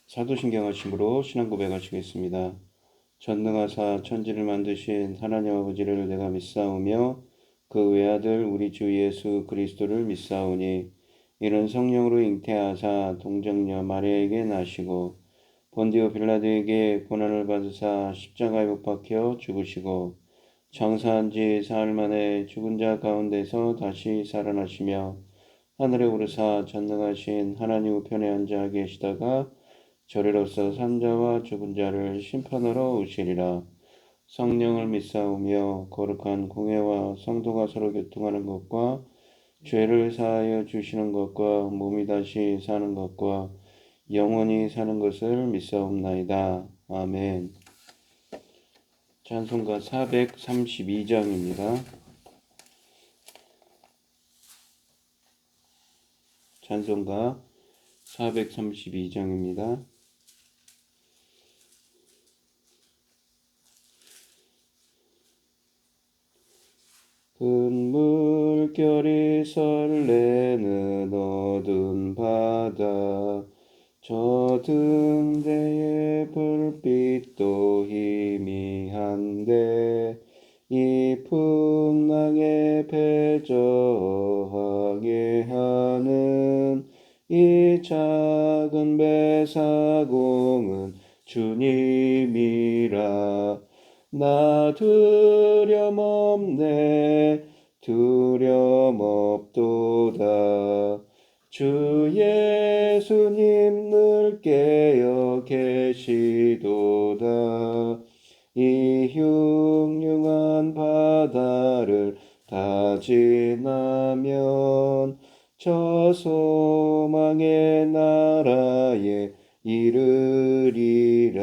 사도신경 하심으로 신앙 고백하시겠습니다. 전능하사 천지를 만드신 하나님 아버지를 내가 믿사오며 그 외아들 우리 주 예수 그리스도를 믿사오니 이는 성령으로 잉태하사 동정녀 마리아에게 나시고 본디오 빌라도에게 고난을 받으사 십자가에 못 박혀 죽으시고 장사한 지 사흘 만에 죽은 자 가운데서 다시 살아나시며 하늘에 오르사 전능하신 하나님 우편에 앉아 계시다가 저리로서 산자와 죽은 자를 심판하러 오시리라. 성령을 믿사오며 거룩한 공회와 성도가 서로 교통하는 것과 죄를 사하여 주시는 것과 몸이 다시 사는 것과 영원히 사는 것을 믿사옵나이다. 아멘. 찬송가 432장입니다. 찬송가 432장입니다. 큰 물결이 설레는 어두운 바다 저 등대의 불빛도 희미한데 이 풍랑에 배 저항해 하는 이 작은 배사공은 주님이라. 나 두려움없네 두려움없도다. 주 예수님 늘 깨어 계시도다. 이 흉흉한 바다를 다 지나면 저 소망의 나라에 이르리라.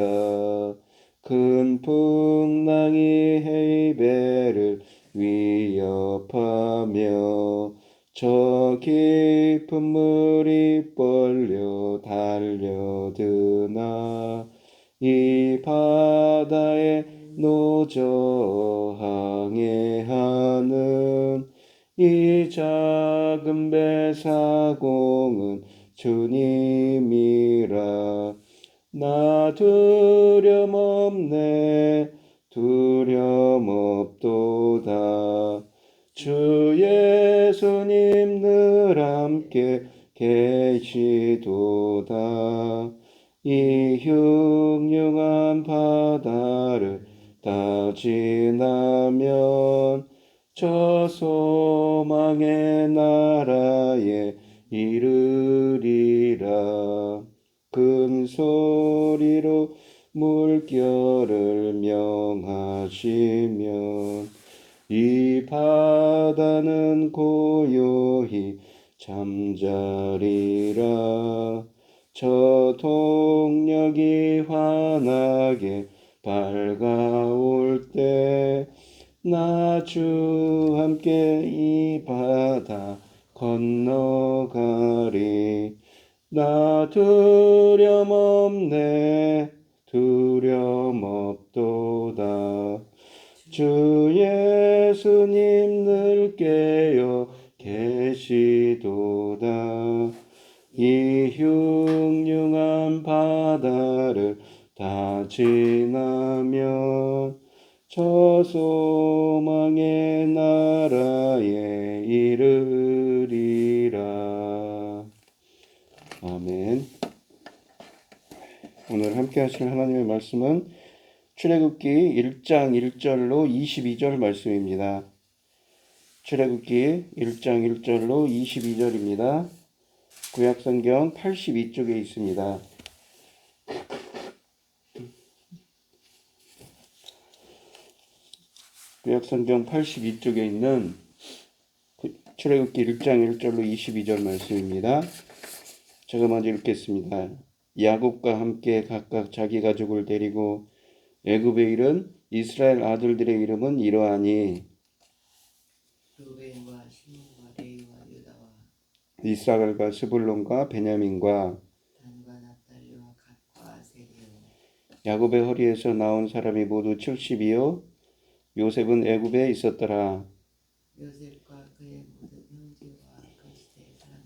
큰 풍랑이 헤이배를 위협하며 저 깊은 물이 벌려 달려드나 이 바다에 노저항해하는 이 작은 배사공은 주님이라. 나 두려움없네 두려움없도다. 주 예수님 늘 함께 계시도다. 이 흉흉한 바다를 다 지나면 저 소망의 나라에 이르리라. 큰 소리로 물결을 명하시면 이 바다는 고요히 잠자리라. 저 동력이 환하게 밝아올 때 나 주 함께 이 바다 건너가리. 나 두려움없네 두려움없도다. 주 예수님 늘 깨어 계시도다. 이 흉흉한 바다를 다 지나면 저 소망의 나라에 이르리라. 아멘. 오늘 함께 하실 하나님의 말씀은 출애굽기 1장 1절로 22절 말씀입니다. 출애굽기 1장 1절로 22절입니다. 구약성경 82쪽에 있습니다. 구약성경 82쪽에 있는 출애굽기 1장 1절로 22절 말씀입니다. 제가 먼저 읽겠습니다. 야곱과 함께 각각 자기 가족을 데리고 애굽에 이른 이스라엘 아들들의 이름은 이러하니 루벤과 시몬과 레위와 유다와 이사갈과 스불론과 베냐민과 단과 납달리와 갓과 아셀이요. 야곱의 허리에서 나온 사람이 모두 70이요 요셉은 애굽에 있었더라. 요셉과 그의 모든 형제와 그 시대의 사람은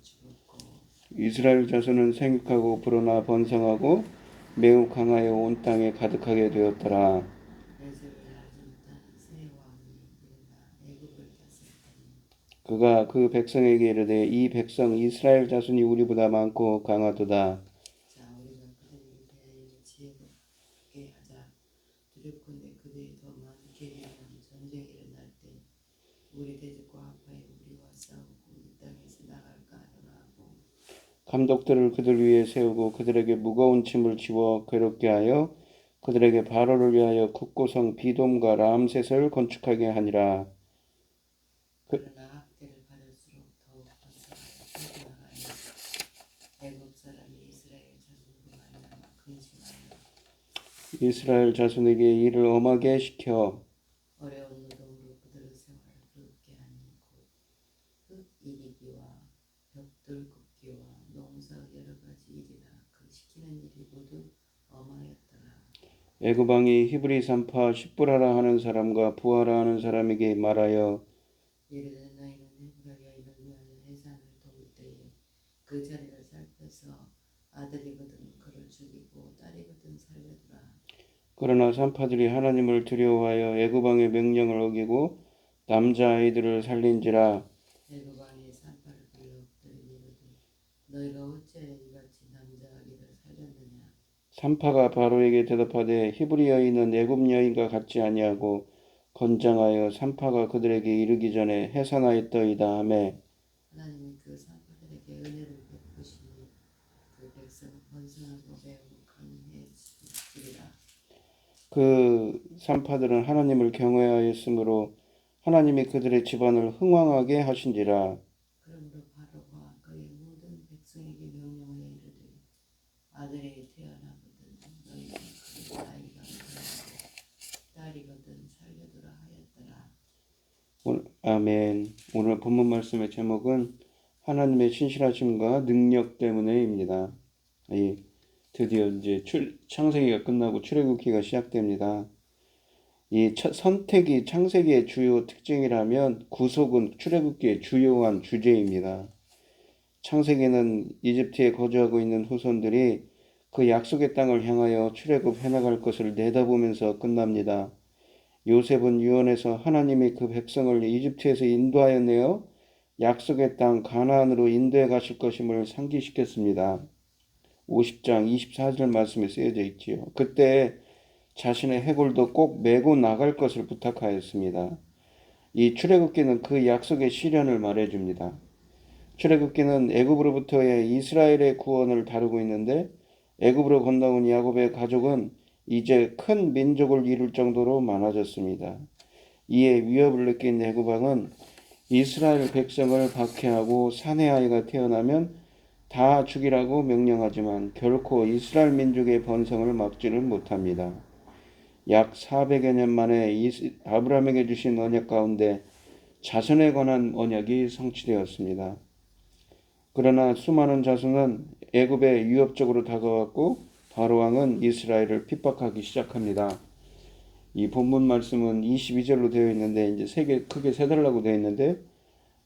죽었고 이스라엘 자손은 생육하고 불어나 번성하고 매우 강하여 온 땅에 가득하게 되었더라. 에스를 아줌다 새 왕이 일어나 애굽을 다스렸더니 그가 그 백성에게 이르되 이 백성 이스라엘 자손이 우리보다 많고 강하도다. 자 우리가 그들을 대하여 지혜롭게 하자. 두렵건대 그들이 더 많게 되면 전쟁이 일어날 때 우리 대적과 합하여 우리와 싸우고 이 땅에서 나갈까 하더라 하고 감독들을 그들 위에 세우고 그들에게 무거운 짐을 지워 괴롭게 하여 그들에게 바로를 위하여 국고성 비돔과 람셋을 건축하게 하니라. 그러나 학대를 받을수록 더욱 번성하여 퍼져나가니 애굽 사람이 이스라엘 자손으로 말미암아 근심하여 이스라엘 자손에게 이를 엄하게 시켜 어려운 노동으로 그들의 생활을 부럽게 하니 곧 흙이기와 벽돌 굽기와 농사 여러 가지 일이라 그 시키는 일이 모두 엄하였더라. 애굽 왕이 히브리 산파 십부라라 하는 사람과 부하라 하는 사람에게 말하여 이르되 너희는 헤브라기아인을 위하여 해산을 도울 때에 그 자리를 살펴서 아들이거든 그를 죽이고 딸이거든 살려두라. 그러나 산파들이 하나님을 두려워하여 애굽 왕의 명령을 어기고 남자아이들을 살린지라. 애굽 왕이 산파를 불러 엎드리니 이르되 너희가 어찌하여 이같이 남자 아기를 살렸느냐. 산파가 바로에게 대답하되 히브리 여인은 애굽 여인과 같지 아니하고 건장하여 산파가 그들에게 이르기 전에 해산하였더이다 하매 하나님이 그 산파들에게 은혜를 베푸시니 그 백성은 번성하고 매우 강해지리라. 그 산파들은 하나님을 경외하였으므로 하나님이 그들의 집안을 흥왕하게 하신지라. 그러므로 바로가 그의 모든 백성에게 명령하여 이르되 아들이 태어나거든 너희는 그를 나이가 많고 딸이거든 살려두라 하였더라. 아멘. 오늘 본문 말씀의 제목은 하나님의 신실하심과 능력 때문에입니다. 드디어 이제 창세기가 끝나고 출애굽기가 시작됩니다. 이 선택이 창세기의 주요 특징이라면 구속은 출애굽기의 주요한 주제입니다. 창세기는 이집트에 거주하고 있는 후손들이 그 약속의 땅을 향하여 출애굽해 나갈 것을 내다보면서 끝납니다. 요셉은 유언에서 하나님이 그 백성을 이집트에서 인도하여 내어 약속의 땅 가나안으로 인도해 가실 것임을 상기시켰습니다. 50장 24절 말씀에 쓰여져 있지요. 그때 자신의 해골도 꼭 메고 나갈 것을 부탁하였습니다. 이 출애굽기는 그 약속의 실현을 말해줍니다. 출애굽기는 애굽으로부터의 이스라엘의 구원을 다루고 있는데 애굽으로 건너온 야곱의 가족은 이제 큰 민족을 이룰 정도로 많아졌습니다. 이에 위협을 느낀 애굽 왕은 이스라엘 백성을 박해하고 사내 아이가 태어나면 다 죽이라고 명령하지만 결코 이스라엘 민족의 번성을 막지는 못합니다. 약 400여 년 만에 아브라함에게 주신 언약 가운데 자손에 관한 언약이 성취되었습니다. 그러나 수많은 자손은 애굽에 위협적으로 다가왔고 바로 왕은 이스라엘을 핍박하기 시작합니다. 이 본문 말씀은 22절로 되어 있는데 이제 크게 세 달라고 되어 있는데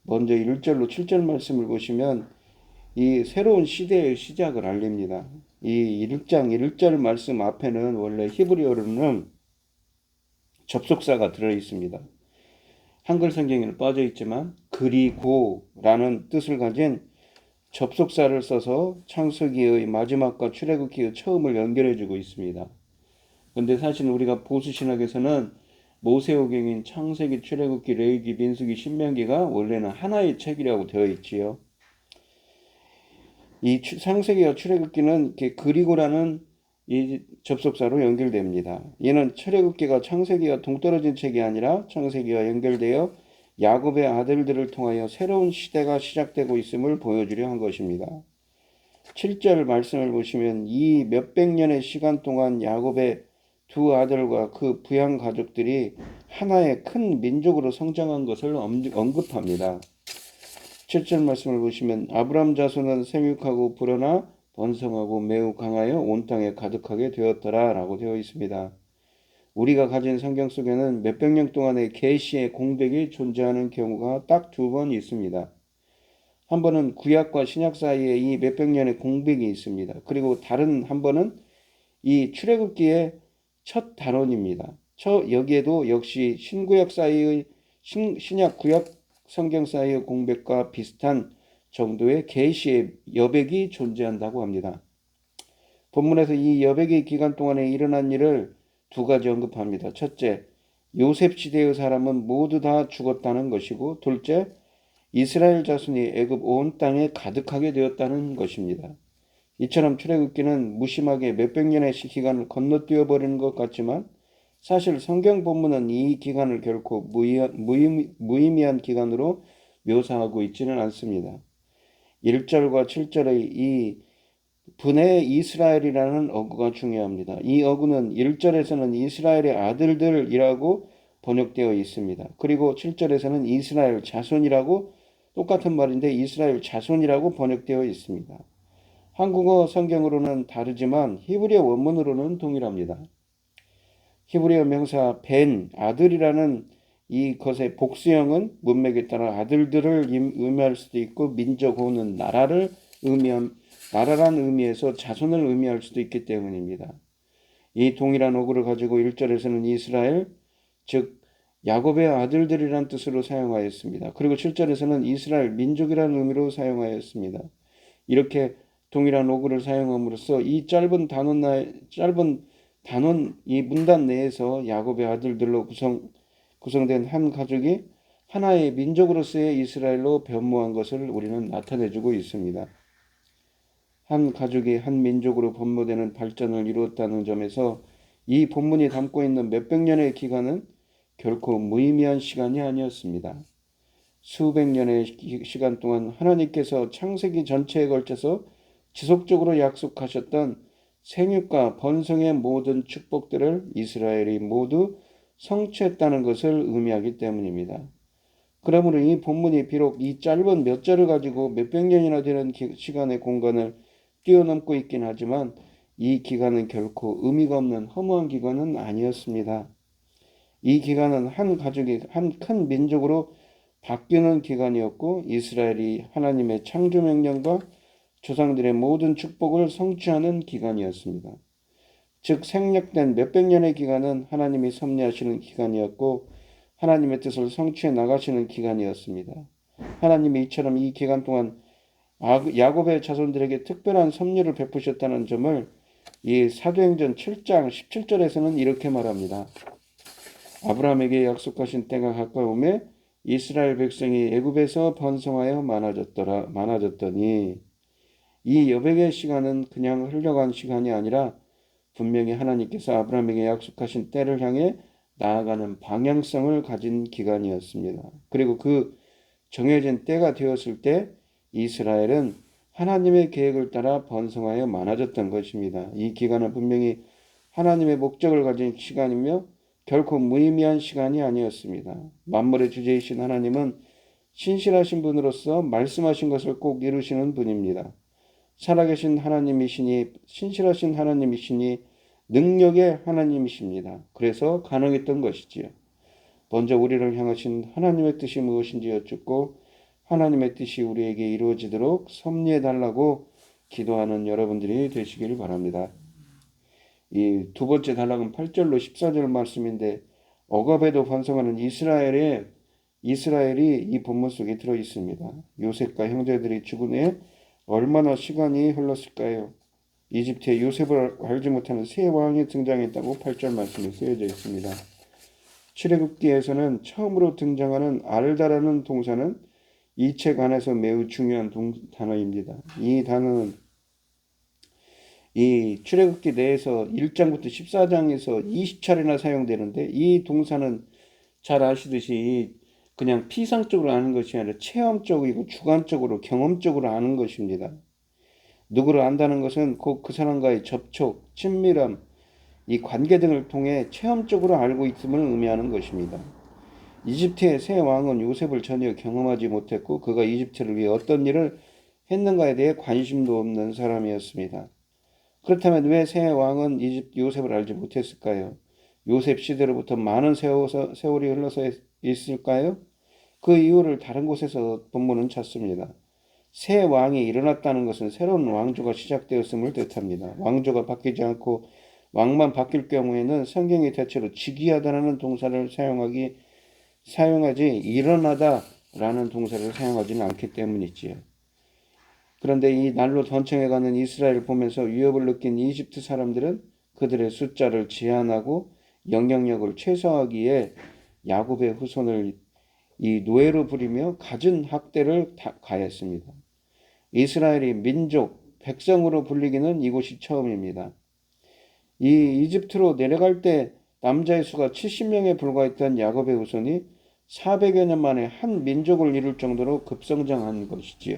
먼저 1절로 7절 말씀을 보시면 이 새로운 시대의 시작을 알립니다. 이 1장 1절 말씀 앞에는 원래 히브리어로는 접속사가 들어 있습니다. 한글 성경에는 빠져 있지만 그리고라는 뜻을 가진 접속사를 써서 창세기의 마지막과 출애굽기의 처음을 연결해 주고 있습니다. 근데 사실 우리가 보수 신학에서는 모세오경인 창세기, 출애굽기, 레위기, 민수기, 신명기가 원래는 하나의 책이라고 되어 있지요. 이 창세기와 출애굽기는 그리고라는 이 접속사로 연결됩니다. 이는 출애굽기가 창세기와 동떨어진 책이 아니라 창세기와 연결되어 야곱의 아들들을 통하여 새로운 시대가 시작되고 있음을 보여주려 한 것입니다. 7절 말씀을 보시면 이 몇백 년의 시간 동안 야곱의 두 아들과 그 부양 가족들이 하나의 큰 민족으로 성장한 것을 언급합니다. 7절 말씀을 보시면 아브람 자손은 생육하고 불어나 번성하고 매우 강하여 온 땅에 가득하게 되었더라 라고 되어 있습니다. 우리가 가진 성경 속에는 몇백 년 동안의 계시의 공백이 존재하는 경우가 딱 두 번 있습니다. 한 번은 구약과 신약 사이에 이 몇백 년의 공백이 있습니다. 그리고 다른 한 번은 이 출애굽기의 첫 단원입니다. 여기에도 역시 신구약 사이의 신약 구약 성경 사이의 공백과 비슷한 정도의 계시의 여백이 존재한다고 합니다. 본문에서 이 여백의 기간 동안에 일어난 일을 두 가지 언급합니다. 첫째, 요셉 시대의 사람은 모두 다 죽었다는 것이고, 둘째, 이스라엘 자손이 애굽 온 땅에 가득하게 되었다는 것입니다. 이처럼 출애굽기는 무심하게 몇백 년의 기간을 건너뛰어 버리는 것 같지만 사실 성경 본문은 이 기간을 결코 무의미한 기간으로 묘사하고 있지는 않습니다. 1절과 7절의 이 분의 이스라엘이라는 어구가 중요합니다. 이 어구는 1절에서는 이스라엘의 아들들이라고 번역되어 있습니다. 그리고 7절에서는 이스라엘 자손이라고 똑같은 말인데 이스라엘 자손이라고 번역되어 있습니다. 한국어 성경으로는 다르지만 히브리어 원문으로는 동일합니다. 히브리어 명사 벤, 아들이라는 이것의 복수형은 문맥에 따라 아들들을 의미할 수도 있고 민족 혹은 나라를 나라란 의미에서 자손을 의미할 수도 있기 때문입니다. 이 동일한 어구를 가지고 1절에서는 이스라엘, 즉 야곱의 아들들이란 뜻으로 사용하였습니다. 그리고 7절에서는 이스라엘 민족이라는 의미로 사용하였습니다. 이렇게 동일한 어구를 사용함으로써 이 짧은 단원 이 문단 내에서 야곱의 아들들로 구성된 한 가족이 하나의 민족으로서의 이스라엘로 변모한 것을 우리는 나타내주고 있습니다. 한 가족이 한 민족으로 변모되는 발전을 이루었다는 점에서 이 본문이 담고 있는 몇백 년의 기간은 결코 무의미한 시간이 아니었습니다. 수백 년의 시간 동안 하나님께서 창세기 전체에 걸쳐서 지속적으로 약속하셨던 생육과 번성의 모든 축복들을 이스라엘이 모두 성취했다는 것을 의미하기 때문입니다. 그러므로 이 본문이 비록 이 짧은 몇 절을 가지고 몇백 년이나 되는 시간의 공간을 뛰어넘고 있긴 하지만 이 기간은 결코 의미가 없는 허무한 기간은 아니었습니다. 이 기간은 한 가족이 한 큰 민족으로 바뀌는 기간이었고 이스라엘이 하나님의 창조 명령과 조상들의 모든 축복을 성취하는 기간이었습니다. 즉 생략된 몇백 년의 기간은 하나님이 섭리하시는 기간이었고 하나님의 뜻을 성취해 나가시는 기간이었습니다. 하나님이 이처럼 이 기간 동안 야곱의 자손들에게 특별한 섭리를 베푸셨다는 점을 이 사도행전 7장 17절에서는 이렇게 말합니다. 아브라함에게 약속하신 때가 가까우매 이스라엘 백성이 애굽에서 번성하여 많아졌더니 이 여백의 시간은 그냥 흘러간 시간이 아니라 분명히 하나님께서 아브라함에게 약속하신 때를 향해 나아가는 방향성을 가진 기간이었습니다. 그리고 그 정해진 때가 되었을 때 이스라엘은 하나님의 계획을 따라 번성하여 많아졌던 것입니다. 이 기간은 분명히 하나님의 목적을 가진 시간이며 결코 무의미한 시간이 아니었습니다. 만물의 주제이신 하나님은 신실하신 분으로서 말씀하신 것을 꼭 이루시는 분입니다. 살아계신 하나님이시니 신실하신 하나님이시니 능력의 하나님이십니다. 그래서 가능했던 것이지요. 먼저 우리를 향하신 하나님의 뜻이 무엇인지 여쭙고 하나님의 뜻이 우리에게 이루어지도록 섭리해 달라고 기도하는 여러분들이 되시길 바랍니다. 이 두 번째 단락은 8절로 14절 말씀인데 억압에도 번성하는 이스라엘이 이 본문 속에 들어 있습니다. 요셉과 형제들이 죽은 후에 얼마나 시간이 흘렀을까요? 이집트에 요셉을 알지 못하는 새 왕이 등장했다고 8절 말씀에 쓰여져 있습니다. 출애굽기에서는 처음으로 등장하는 알다라는 동사는 이 책 안에서 매우 중요한 단어입니다. 이 단어는 이 출애굽기 내에서 1장부터 14장에서 20차례나 사용되는데 이 동사는 잘 아시듯이 그냥 피상적으로 아는 것이 아니라 체험적이고 주관적으로 경험적으로 아는 것입니다. 누구를 안다는 것은 곧 그 사람과의 접촉, 친밀함, 이 관계 등을 통해 체험적으로 알고 있음을 의미하는 것입니다. 이집트의 새 왕은 요셉을 전혀 경험하지 못했고 그가 이집트를 위해 어떤 일을 했는가에 대해 관심도 없는 사람이었습니다. 그렇다면 왜 새 왕은 요셉을 알지 못했을까요? 요셉 시대로부터 많은 세월이 흘러서 있을까요? 그 이유를 다른 곳에서 본문은 찾습니다. 새 왕이 일어났다는 것은 새로운 왕조가 시작되었음을 뜻합니다. 왕조가 바뀌지 않고 왕만 바뀔 경우에는 성경이 대체로 즉위하다라는 동사를 사용하지 일어나다라는 동사를 사용하지는 않기 때문이지요. 그런데 이 날로 번창해가는 이스라엘을 보면서 위협을 느낀 이집트 사람들은 그들의 숫자를 제한하고 영향력을 최소화하기에 야곱의 후손을 이 노예로 부리며 갖은 학대를 가했습니다. 이스라엘이 민족, 백성으로 불리기는 이곳이 처음입니다. 이 이집트로 내려갈 때 남자의 수가 70명에 불과했던 야곱의 후손이 400여 년 만에 한 민족을 이룰 정도로 급성장한 것이지요.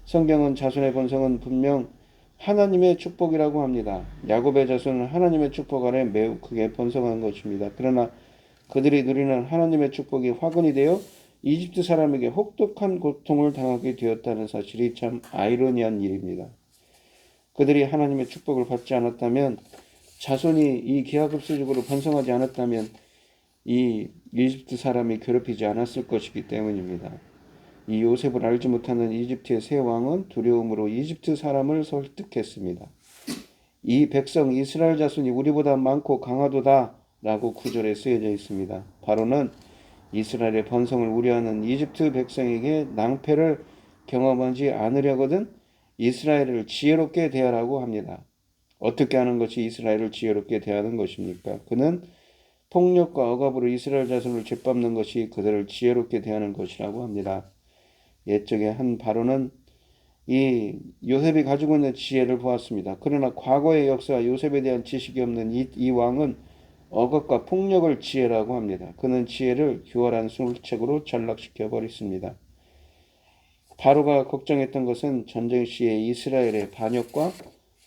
성경은 자손의 번성은 분명 하나님의 축복이라고 합니다. 야곱의 자손은 하나님의 축복 아래 매우 크게 번성한 것입니다. 그러나 그들이 누리는 하나님의 축복이 화근이 되어 이집트 사람에게 혹독한 고통을 당하게 되었다는 사실이 참 아이러니한 일입니다. 그들이 하나님의 축복을 받지 않았다면, 자손이 이 기하급수적으로 번성하지 않았다면 이 이집트 사람이 괴롭히지 않았을 것이기 때문입니다. 이 요셉을 알지 못하는 이집트의 새 왕은 두려움으로 이집트 사람을 설득했습니다. 이 백성 이스라엘 자손이 우리보다 많고 강하도다 라고 구절에 쓰여져 있습니다. 바로는 이스라엘의 번성을 우려하는 이집트 백성에게 낭패를 경험하지 않으려거든 이스라엘을 지혜롭게 대하라고 합니다. 어떻게 하는 것이 이스라엘을 지혜롭게 대하는 것입니까? 그는 폭력과 억압으로 이스라엘 자손을 짓밟는 것이 그들을 지혜롭게 대하는 것이라고 합니다. 옛적에 한 바로는 이 요셉이 가지고 있는 지혜를 보았습니다. 그러나 과거의 역사와 요셉에 대한 지식이 없는 이 왕은 억압과 폭력을 지혜라고 합니다. 그는 지혜를 교활한 술책으로 전락시켜 버렸습니다. 바로가 걱정했던 것은 전쟁 시에 이스라엘의 반역과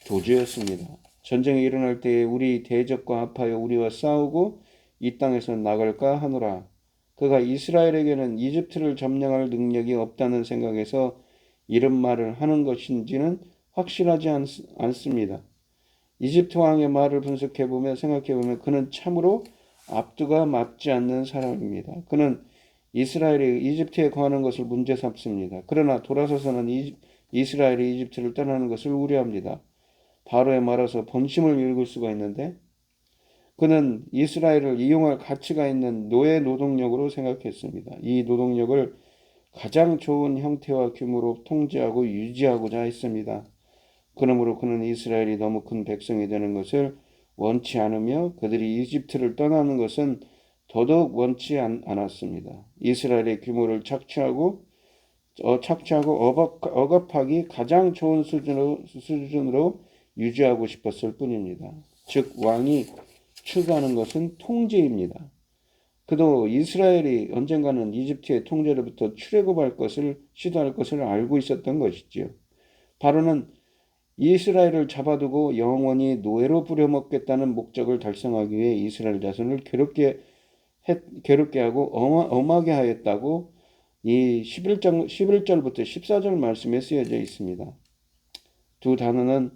도주였습니다. 전쟁이 일어날 때에 우리 대적과 합하여 우리와 싸우고 이 땅에서 나갈까 하노라. 그가 이스라엘에게는 이집트를 점령할 능력이 없다는 생각에서 이런 말을 하는 것인지는 확실하지 않습니다. 이집트 왕의 말을 분석해보면 생각해보면 그는 참으로 앞뒤가 맞지 않는 사람입니다. 그는 이스라엘이 이집트에 거하는 것을 문제 삼습니다. 그러나 돌아서서는 이스라엘이 이집트를 떠나는 것을 우려합니다. 바로의 말에서 본심을 읽을 수가 있는데 그는 이스라엘을 이용할 가치가 있는 노예 노동력으로 생각했습니다. 이 노동력을 가장 좋은 형태와 규모로 통제하고 유지하고자 했습니다. 그러므로 그는 이스라엘이 너무 큰 백성이 되는 것을 원치 않으며 그들이 이집트를 떠나는 것은 더더욱 원치 않았습니다. 이스라엘의 규모를 착취하고 억압하기 가장 좋은 수준으로 유지하고 싶었을 뿐입니다. 즉 왕이 추구하는 것은 통제입니다. 그도 이스라엘이 언젠가는 이집트의 통제로부터 출애굽할 것을 시도할 것을 알고 있었던 것이지요. 바로는 이스라엘을 잡아두고 영원히 노예로 부려먹겠다는 목적을 달성하기 위해 이스라엘 자손을 괴롭게 하고 엄하게 하였다고 이 11절부터 14절 말씀에 쓰여져 있습니다. 두 단어는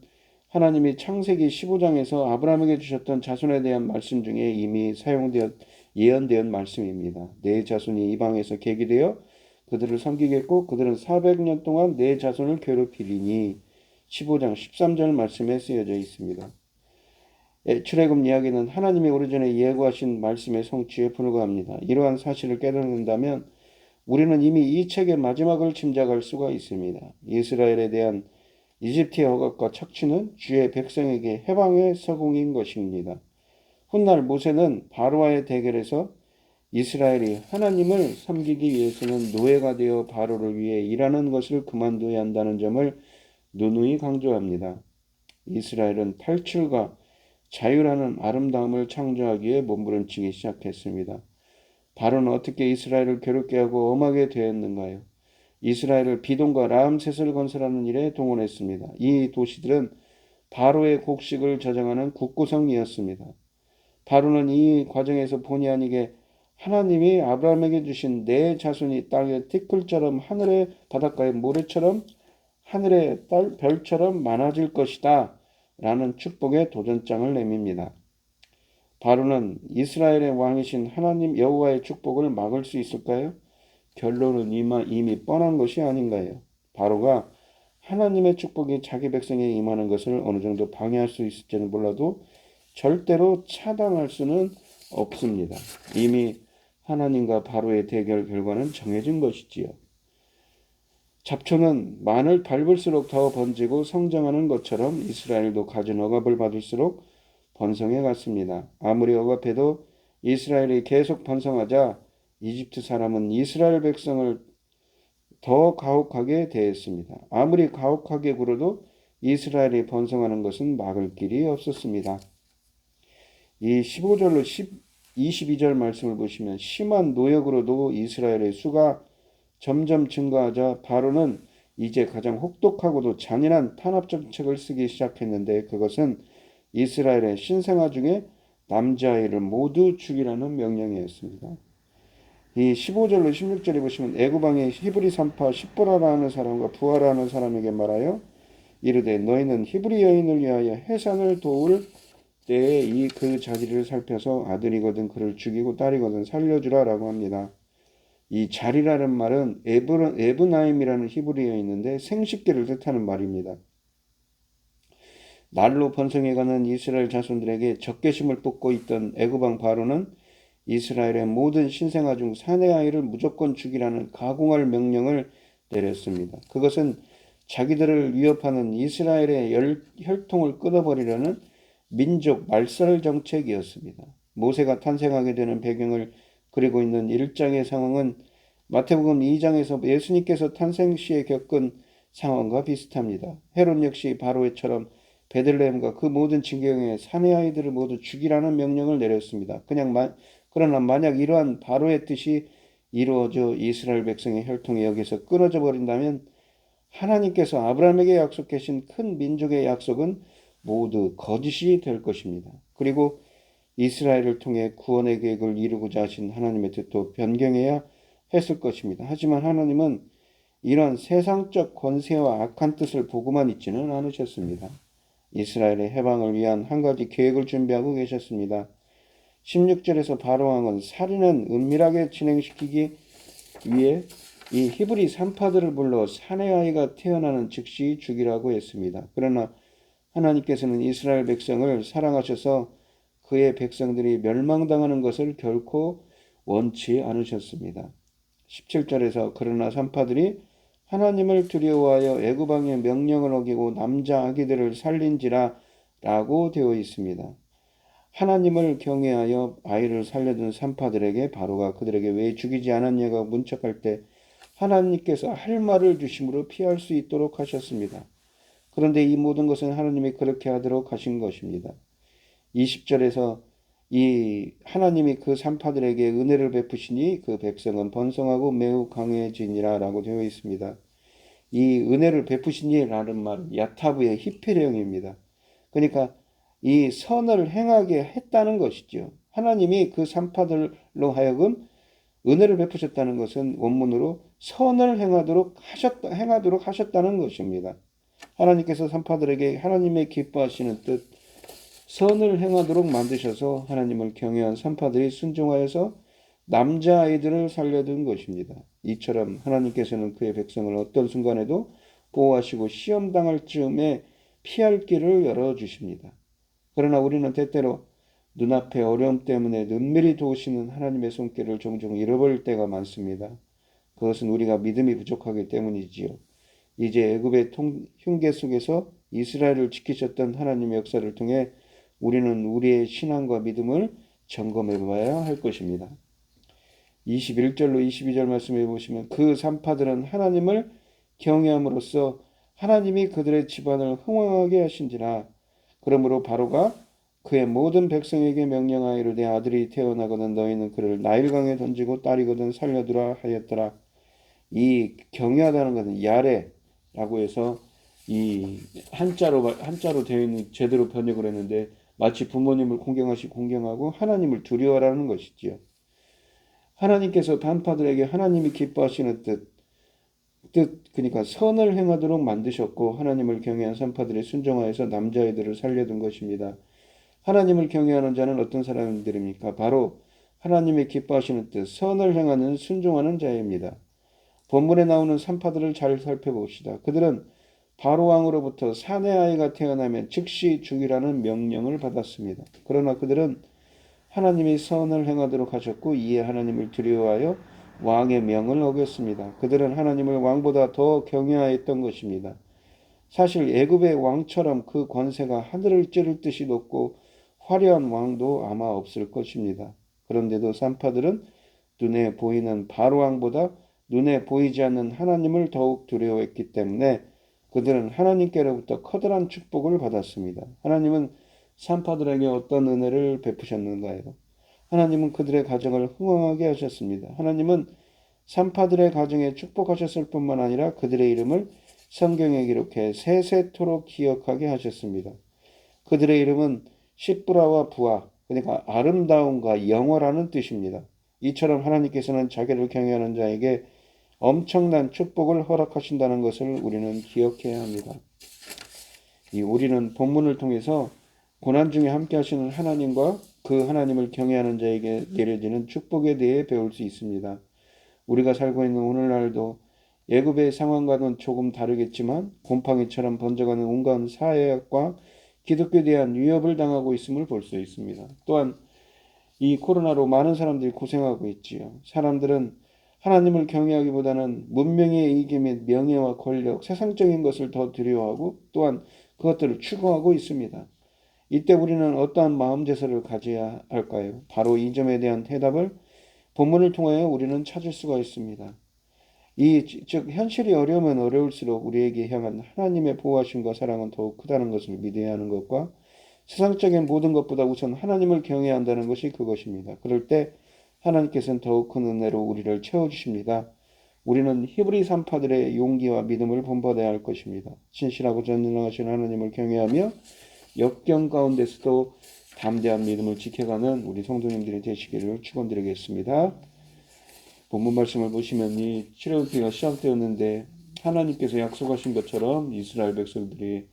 하나님이 창세기 15장에서 아브라함에게 주셨던 자손에 대한 말씀 중에 이미 예언된 말씀입니다. 내 자손이 이방에서 계기되어 그들을 섬기겠고 그들은 400년 동안 내 자손을 괴롭히리니 15장 13절 말씀에 쓰여져 있습니다. 출애굽 이야기는 하나님이 오래전에 예고하신 말씀의 성취에 불과합니다. 이러한 사실을 깨닫는다면 우리는 이미 이 책의 마지막을 짐작할 수가 있습니다. 이스라엘에 대한 이집트의 억압과 착취는 주의 백성에게 해방의 서공인 것입니다. 훗날 모세는 바로와의 대결에서 이스라엘이 하나님을 섬기기 위해서는 노예가 되어 바로를 위해 일하는 것을 그만둬야 한다는 점을 누누이 강조합니다. 이스라엘은 탈출과 자유라는 아름다움을 창조하기에 몸부림치기 시작했습니다. 바로는 어떻게 이스라엘을 괴롭게 하고 엄하게 되었는가요? 이스라엘을 비동과 라암셋을 건설하는 일에 동원했습니다. 이 도시들은 바로의 곡식을 저장하는 국구성이었습니다. 바로는 이 과정에서 본의 아니게 하나님이 아브라함에게 주신 내 자손이 땅의 티끌처럼 하늘의 바닷가의 모래처럼 하늘의 별처럼 많아질 것이다 라는 축복의 도전장을 내밉니다. 바로는 이스라엘의 왕이신 하나님 여호와의 축복을 막을 수 있을까요? 결론은 이미 뻔한 것이 아닌가요? 바로가 하나님의 축복이 자기 백성에게 임하는 것을 어느 정도 방해할 수 있을지는 몰라도 절대로 차단할 수는 없습니다. 이미 하나님과 바로의 대결 결과는 정해진 것이지요. 잡초는 만을 밟을수록 더 번지고 성장하는 것처럼 이스라엘도 가진 억압을 받을수록 번성해 갔습니다. 아무리 억압해도 이스라엘이 계속 번성하자 이집트 사람은 이스라엘 백성을 더 가혹하게 대했습니다. 아무리 가혹하게 굴어도 이스라엘이 번성하는 것은 막을 길이 없었습니다. 이 15절로 22절 말씀을 보시면 심한 노역으로도 이스라엘의 수가 점점 증가하자 바로는 이제 가장 혹독하고도 잔인한 탄압 정책을 쓰기 시작했는데 그것은 이스라엘의 신생아 중에 남자아이를 모두 죽이라는 명령이었습니다. 이 15절로 16절에 보시면 애굽왕의 히브리 산파 십보라라는 사람과 부하라는 사람에게 말하여 이르되 너희는 히브리 여인을 위하여 해산을 도울 때에 이 그 자리를 살펴서 아들이거든 그를 죽이고 딸이거든 살려주라라고 합니다. 이 자리라는 말은 에브나임이라는 히브리어에 있는데 생식기를 뜻하는 말입니다. 날로 번성해가는 이스라엘 자손들에게 적개심을 뽑고 있던 애굽왕 바로는 이스라엘의 모든 신생아 중 사내 아이를 무조건 죽이라는 가공할 명령을 내렸습니다. 그것은 자기들을 위협하는 이스라엘의 혈통을 끊어버리려는 민족 말살 정책이었습니다. 모세가 탄생하게 되는 배경을 그리고 있는 1장의 상황은 마태복음 2장에서 예수님께서 탄생 시에 겪은 상황과 비슷합니다. 헤롯 역시 바로처럼 베들레헴과 그 모든 지경의 사내 아이들을 모두 죽이라는 명령을 내렸습니다. 그러나 만약 이러한 바로의 뜻이 이루어져 이스라엘 백성의 혈통이 여기서 끊어져 버린다면 하나님께서 아브라함에게 약속하신 큰 민족의 약속은 모두 거짓이 될 것입니다. 그리고 이스라엘을 통해 구원의 계획을 이루고자 하신 하나님의 뜻도 변경해야 했을 것입니다. 하지만 하나님은 이런 세상적 권세와 악한 뜻을 보고만 있지는 않으셨습니다. 이스라엘의 해방을 위한 한 가지 계획을 준비하고 계셨습니다. 16절에서 바로왕은 살인은 은밀하게 진행시키기 위해 이 히브리 산파들을 불러 사내 아이가 태어나는 즉시 죽이라고 했습니다. 그러나 하나님께서는 이스라엘 백성을 사랑하셔서 그의 백성들이 멸망당하는 것을 결코 원치 않으셨습니다. 17절에서 그러나 산파들이 하나님을 두려워하여 애굽왕의 명령을 어기고 남자 아기들을 살린지라 라고 되어 있습니다. 하나님을 경외하여 아이를 살려둔 산파들에게 바로가 그들에게 왜 죽이지 않았냐고 문책할 때 하나님께서 할 말을 주심으로 피할 수 있도록 하셨습니다. 그런데 이 모든 것은 하나님이 그렇게 하도록 하신 것입니다. 20절에서 이 하나님이 그 산파들에게 은혜를 베푸시니 그 백성은 번성하고 매우 강해지니라 라고 되어 있습니다. 이 은혜를 베푸시니라는 말은 야타브의 히페령입니다. 그러니까 이 선을 행하게 했다는 것이죠. 하나님이 그 산파들로 하여금 은혜를 베푸셨다는 것은 원문으로 선을 행하도록 하셨다는 것입니다. 하나님께서 산파들에게 하나님의 기뻐하시는 뜻, 선을 행하도록 만드셔서 하나님을 경외한 산파들이 순종하여서 남자아이들을 살려둔 것입니다. 이처럼 하나님께서는 그의 백성을 어떤 순간에도 보호하시고 시험당할 즈음에 피할 길을 열어주십니다. 그러나 우리는 때때로 눈앞의 어려움 때문에 은밀히 도우시는 하나님의 손길을 종종 잃어버릴 때가 많습니다. 그것은 우리가 믿음이 부족하기 때문이지요. 이제 애굽의 흉계 속에서 이스라엘을 지키셨던 하나님의 역사를 통해 우리는 우리의 신앙과 믿음을 점검해 봐야 할 것입니다. 21절로 22절 말씀해 보시면 그 산파들은 하나님을 경외함으로써 하나님이 그들의 집안을 흥왕하게 하신지라. 그러므로 바로가 그의 모든 백성에게 명령하여 내 아들이 태어나거든 너희는 그를 나일강에 던지고 딸이거든 살려두라 하였더라. 이 경외하다는 것은 야레라고 해서 이 한자로 되어 있는 제대로 번역을 했는데 마치 부모님을 공경하고 하나님을 두려워하라는 것이지요. 하나님께서 산파들에게 하나님이 기뻐하시는 뜻 그러니까 선을 행하도록 만드셨고 하나님을 경외한 산파들이 순종하여서 남자아이들을 살려둔 것입니다. 하나님을 경외하는 자는 어떤 사람들입니까? 바로 하나님의 기뻐하시는 뜻, 선을 행하는 순종하는 자입니다. 본문에 나오는 산파들을 잘 살펴봅시다. 그들은 바로 왕으로부터 사내 아이가 태어나면 즉시 죽이라는 명령을 받았습니다. 그러나 그들은 하나님이 선을 행하도록 하셨고 이에 하나님을 두려워하여 왕의 명을 어겼습니다. 그들은 하나님을 왕보다 더 경외하였던 것입니다. 사실 애굽의 왕처럼 그 권세가 하늘을 찌를 듯이 높고 화려한 왕도 아마 없을 것입니다. 그런데도 산파들은 눈에 보이는 바로 왕보다 눈에 보이지 않는 하나님을 더욱 두려워했기 때문에 그들은 하나님께로부터 커다란 축복을 받았습니다. 하나님은 산파들에게 어떤 은혜를 베푸셨는가요? 하나님은 그들의 가정을 흥왕하게 하셨습니다. 하나님은 산파들의 가정에 축복하셨을 뿐만 아니라 그들의 이름을 성경에 기록해 세세토록 기억하게 하셨습니다. 그들의 이름은 시브라와 부아, 그러니까 아름다움과 영화라는 뜻입니다. 이처럼 하나님께서는 자기를 경외하는 자에게 엄청난 축복을 허락하신다는 것을 우리는 기억해야 합니다. 우리는 본문을 통해서 고난 중에 함께 하시는 하나님과 그 하나님을 경외하는 자에게 내려지는 축복에 대해 배울 수 있습니다. 우리가 살고 있는 오늘날도 애굽의 상황과는 조금 다르겠지만 곰팡이처럼 번져가는 온갖 사회학과 기독교에 대한 위협을 당하고 있음을 볼 수 있습니다. 또한 이 코로나로 많은 사람들이 고생하고 있지요. 사람들은 하나님을 경외하기보다는 문명의 이기 및 명예와 권력, 세상적인 것을 더 두려워하고 또한 그것들을 추구하고 있습니다. 이때 우리는 어떠한 마음 제스를 가져야 할까요? 바로 이 점에 대한 대답을 본문을 통하여 우리는 찾을 수가 있습니다. 즉 현실이 어려우면 어려울수록 우리에게 향한 하나님의 보호하심과 사랑은 더욱 크다는 것을 믿어야 하는 것과 세상적인 모든 것보다 우선 하나님을 경외해야 한다는 것이 그것입니다. 그럴 때 하나님께서는 더욱 큰 은혜로 우리를 채워주십니다. 우리는 히브리 산파들의 용기와 믿음을 본받아야 할 것입니다. 신실하고 전능하신 하나님을 경외하며 역경 가운데서도 담대한 믿음을 지켜가는 우리 성도님들이 되시기를 축원드리겠습니다. 본문 말씀을 보시면 이 출애굽기가 시작되었는데 하나님께서 약속하신 것처럼 이스라엘 백성들이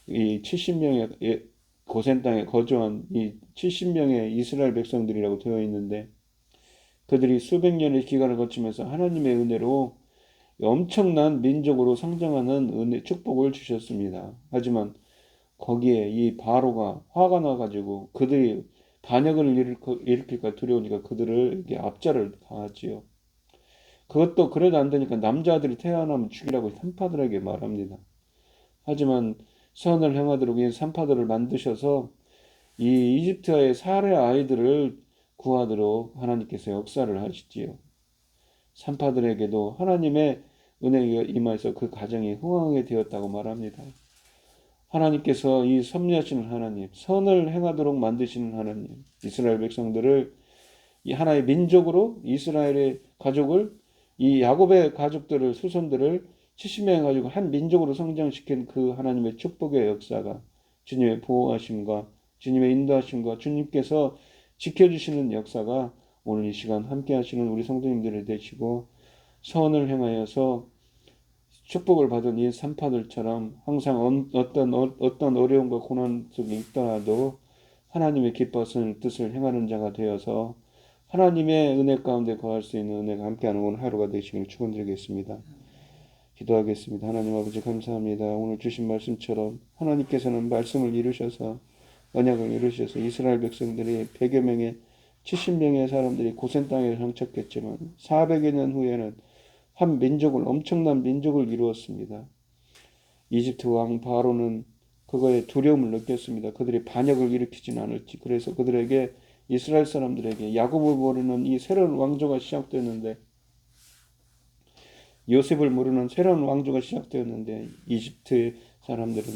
이 70명의 고센 땅에 거주한 이 70명의 이스라엘 백성들이라고 되어 있는데 그들이 수백 년의 기간을 거치면서 하나님의 은혜로 엄청난 민족으로 성장하는 은혜 축복을 주셨습니다. 하지만 거기에 이 바로가 화가 나가지고 그들이 반역을 일으킬까 두려우니까 그들에게 압제를 가하지요. 그것도 그래도 안 되니까 남자들이 태어나면 죽이라고 산파들에게 말합니다. 하지만 선을 행하도록 이 산파들을 만드셔서 이 이집트의 살해 아이들을 구하도록 하나님께서 역사를 하시지요. 산파들에게도 하나님의 은혜가 임하여서 그 가정이 흥왕하게 되었다고 말합니다. 하나님께서 이 섭리하시는 하나님, 선을 행하도록 만드시는 하나님, 이스라엘 백성들을 이 하나의 민족으로 이스라엘의 가족을 이 야곱의 가족들을 후손들을 70명 가지고 한 민족으로 성장시킨 그 하나님의 축복의 역사가 주님의 보호하심과 주님의 인도하심과 주님께서 지켜주시는 역사가 오늘 이 시간 함께 하시는 우리 성도님들이 되시고 선을 행하여서 축복을 받은 이 산파들처럼 항상 어떤 어려움과 고난 속에 있더라도 하나님의 기뻐하시는 뜻을 행하는 자가 되어서 하나님의 은혜 가운데 거할 수 있는 은혜가 함께하는 오늘 하루가 되시길 축원드리겠습니다. 기도하겠습니다. 하나님 아버지 감사합니다. 오늘 주신 말씀처럼 하나님께서는 말씀을 이루셔서 언약을 이루셔서 이스라엘 백성들이 100여 명의 70명의 사람들이 고센 땅에 정착했지만 400여 년 후에는 한 민족을 엄청난 민족을 이루었습니다. 이집트 왕 바로는 그거에 두려움을 느꼈습니다. 그들이 반역을 일으키진 않을지. 그래서 그들에게 이스라엘 사람들에게 야곱을 모르는 이 새로운 왕조가 시작되었는데 요셉을 모르는 새로운 왕조가 시작되었는데 이집트 사람들은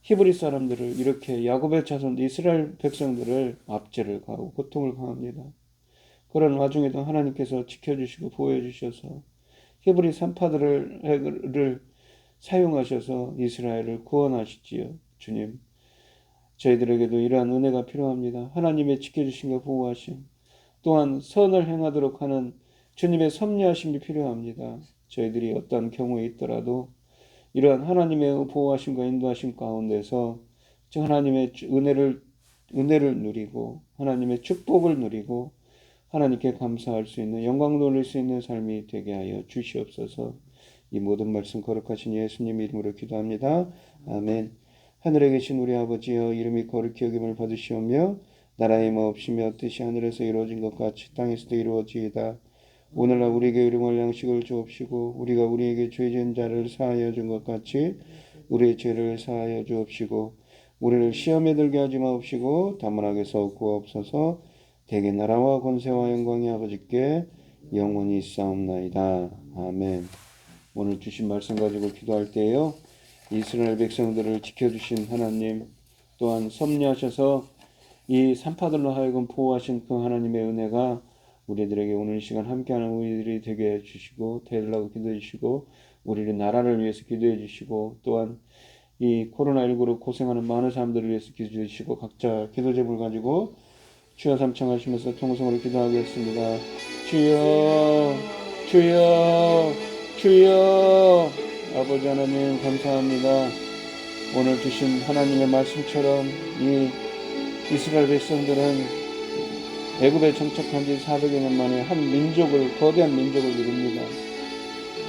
히브리 사람들을 이렇게 야곱의 자손 이스라엘 백성들을 압제를 가하고 고통을 가합니다. 그런 와중에도 하나님께서 지켜주시고 보호해 주셔서 히브리 산파들을 사용하셔서 이스라엘을 구원하시지요. 주님, 저희들에게도 이러한 은혜가 필요합니다. 하나님의 지켜주심과 보호하심, 또한 선을 행하도록 하는 주님의 섭리하심이 필요합니다. 저희들이 어떤 경우에 있더라도 이러한 하나님의 보호하심과 인도하심 가운데서 하나님의 은혜를 누리고 하나님의 축복을 누리고 하나님께 감사할 수 있는 영광 돌릴 수 있는 삶이 되게 하여 주시옵소서. 이 모든 말씀 거룩하신 예수님 이름으로 기도합니다. 아멘. 하늘에 계신 우리 아버지여 이름이 거룩히 여김을 받으시오며 나라의 마옵시며 뜻이 하늘에서 이루어진 것 같이 땅에서도 이루어지이다. 오늘날 우리에게 일용할 양식을 주옵시고 우리가 우리에게 죄 지은 자를 사하여 준 것 같이 우리의 죄를 사하여 주옵시고 우리를 시험에 들게 하지 마옵시고 다만 악에서 구하옵소서. 대개 나라와 권세와 영광이 아버지께 영원히 있사옵나이다. 아멘. 오늘 주신 말씀 가지고 기도할 때요, 이스라엘 백성들을 지켜주신 하나님, 또한 섭리하셔서 이 산파들로 하여금 보호하신 그 하나님의 은혜가 우리들에게 오늘 이 시간 함께하는 우리들이 되게 해주시고 되려고 기도해 주시고 우리의 나라를 위해서 기도해 주시고 또한 이 코로나19로 고생하는 많은 사람들을 위해서 기도해 주시고 각자 기도 제목을 가지고 주여 삼창하시면서 통성으로 기도하겠습니다. 주여 주여 주여. 아버지 하나님 감사합니다. 오늘 주신 하나님의 말씀처럼 이 이스라엘 백성들은 애굽에 정착한 지 400여 년 만에 한 민족을, 거대한 민족을 이룹니다.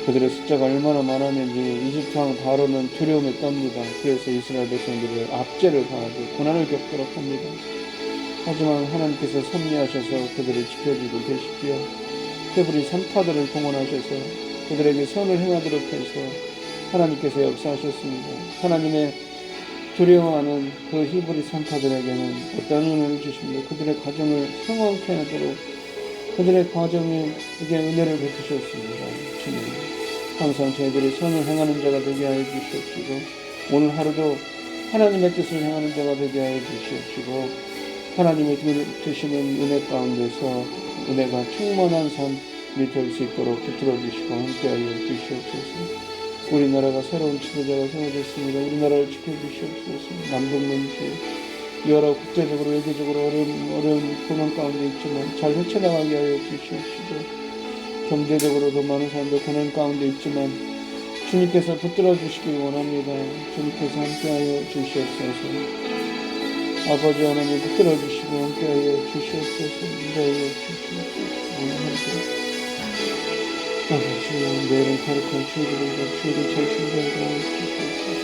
그들의 숫자가 얼마나 많았는지 이집트 왕 바로는 두려움에 떱니다. 그래서 이스라엘 백성들을 압제를 가하고 고난을 겪도록 합니다. 하지만 하나님께서 섭리하셔서 그들을 지켜주고 계시지요. 헤브리 산파들을 동원하셔서 그들에게 선을 행하도록 해서 하나님께서 역사하셨습니다. 하나님의 두려워하는 그 히브리 산파들에게는 어떤 은혜를 주십니까? 그들의 가정을 성황케 하도록 그들의 가정에게 은혜를 베푸셨습니다. 주님, 항상 저희들이 선을 행하는 자가 되게 하여 주시옵시고 오늘 하루도 하나님의 뜻을 행하는 자가 되게 하여 주시옵시고 하나님의 주시는 은혜 가운데서 은혜가 충만한 삶이 될 수 있도록 붙들어 주시고 함께하여 주시옵소서. 우리나라가 새로운 지도자가 세워졌습니다. 우리나라를 지켜주시옵소서. 남북문제 여러 국제적으로 외교적으로 어려운 고난 가운데 있지만 잘 헤쳐나가게 하여 주시옵시고 경제적으로도 많은 사람들 고난 가운데 있지만 주님께서 붙들어 주시길 원합니다. 주님께서 함께하여 주시옵소서. 아버지 하나님 붙들어 주시고 함께하여 주시옵소서. 인도하여 주시옵소서. 아버지, 내일은 거룩한 주일입니다. 주일을 잘 준비하게 하여 주시옵소서.